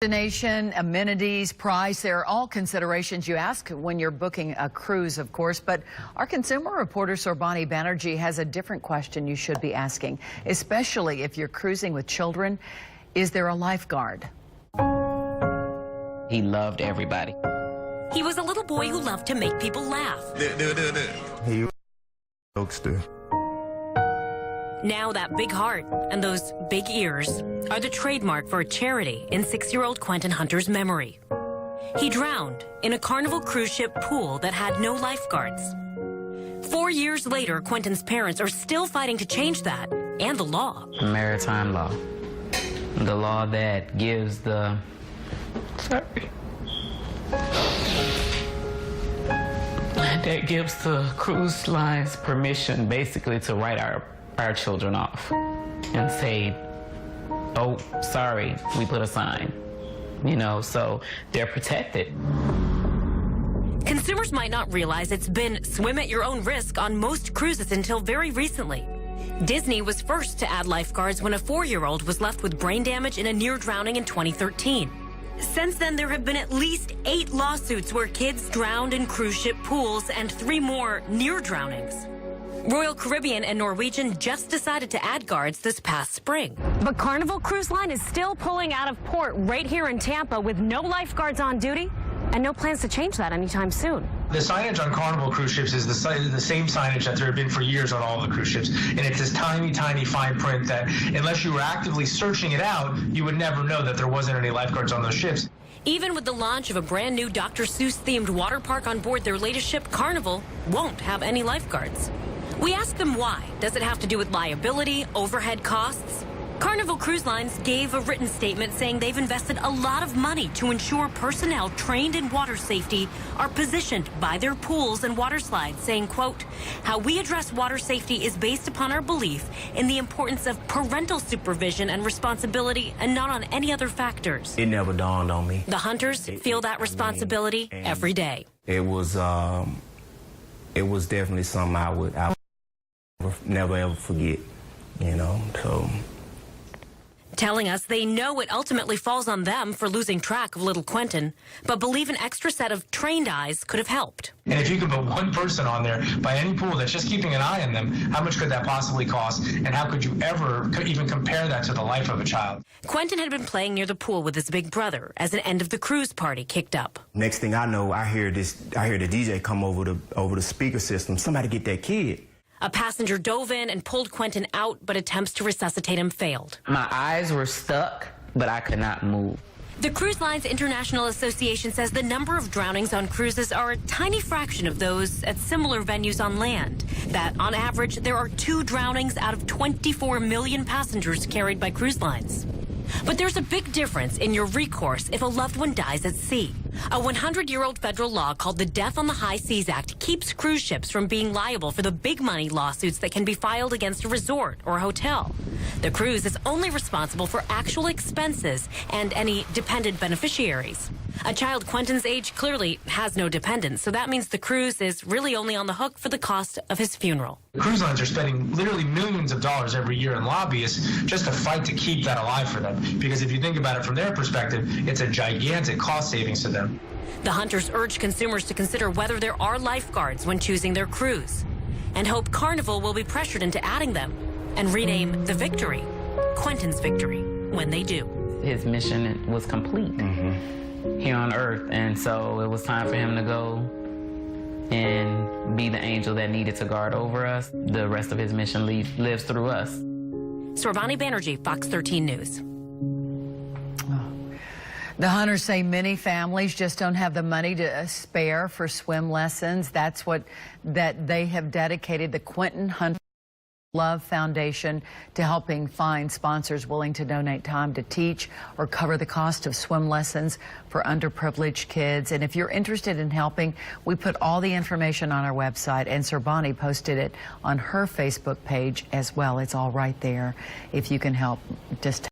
Destination, amenities, price, they're all considerations you ask when you're booking a cruise, of course. But our consumer reporter, Sorbani Banerjee, has a different question you should be asking, especially if you're cruising with children. Is there a lifeguard? He loved everybody. He was a little boy who loved to make people laugh. He was a jokester. Now that big heart and those big ears are the trademark for a charity in 6-year-old Qwentyn Hunter's memory. He drowned in a Carnival cruise ship pool that had no lifeguards. 4 years later, Qwentyn's parents are still fighting to change that and the law. Maritime law. The law that gives that gives the cruise lines permission basically to write our children off and say, oh, sorry, we put a sign, so they're protected. Consumers might not realize it's been swim at your own risk on most cruises until very recently. Disney was first to add lifeguards when a 4-year-old was left with brain damage in a near drowning in 2013. Since then, there have been at least 8 lawsuits where kids drowned in cruise ship pools and 3 more near drownings. Royal Caribbean and Norwegian just decided to add guards this past spring. But Carnival Cruise Line is still pulling out of port right here in Tampa with no lifeguards on duty and no plans to change that anytime soon. The signage on Carnival cruise ships is the same signage that there have been for years on all the cruise ships. And it's this tiny, tiny fine print that unless you were actively searching it out, you would never know that there wasn't any lifeguards on those ships. Even with the launch of a brand new Dr. Seuss-themed water park on board their latest ship, Carnival won't have any lifeguards. We asked them why. Does it have to do with liability, overhead costs? Carnival Cruise Lines gave a written statement saying they've invested a lot of money to ensure personnel trained in water safety are positioned by their pools and water slides, saying, quote, how we address water safety is based upon our belief in the importance of parental supervision and responsibility and not on any other factors. It never dawned on me. The Hunters feel that responsibility every day. It was definitely something I would never ever forget, so. Telling us they know it ultimately falls on them for losing track of little Qwentyn, but believe an extra set of trained eyes could have helped. And if you could put one person on there by any pool that's just keeping an eye on them, how much could that possibly cost? And how could you ever even compare that to the life of a child? Qwentyn had been playing near the pool with his big brother as an end of the cruise party kicked up. Next thing I know, I hear the DJ come over the speaker system. Somebody get that kid. A passenger dove in and pulled Qwentyn out, but attempts to resuscitate him failed. My eyes were stuck, but I could not move. The Cruise Lines International Association says the number of drownings on cruises are a tiny fraction of those at similar venues on land. That, on average, there are 2 drownings out of 24 million passengers carried by cruise lines. But there's a big difference in your recourse if a loved one dies at sea. A 100-year-old federal law called the Death on the High Seas Act keeps cruise ships from being liable for the big money lawsuits that can be filed against a resort or a hotel. The cruise is only responsible for actual expenses and any dependent beneficiaries. A child Qwentyn's age clearly has no dependents, so that means the cruise is really only on the hook for the cost of his funeral. Cruise lines are spending literally millions of dollars every year in lobbyists just to fight to keep that alive for them. Because if you think about it from their perspective, it's a gigantic cost savings to them. The Hunters urge consumers to consider whether there are lifeguards when choosing their cruise, and hope Carnival will be pressured into adding them and rename the Victory Qwentyn's Victory when they do. His mission was complete here on Earth, and so it was time for him to go and be the angel that needed to guard over us. The rest of his mission lives through us. Sorbani Banerjee, Fox 13 News. The Hunters say many families just don't have the money to spare for swim lessons. That's that they have dedicated the Qwentyn Hunter Love Foundation to helping find sponsors willing to donate time to teach or cover the cost of swim lessons for underprivileged kids. And if you're interested in helping, we put all the information on our website, and Sorbani posted it on her Facebook page as well. It's all right there if you can help. Just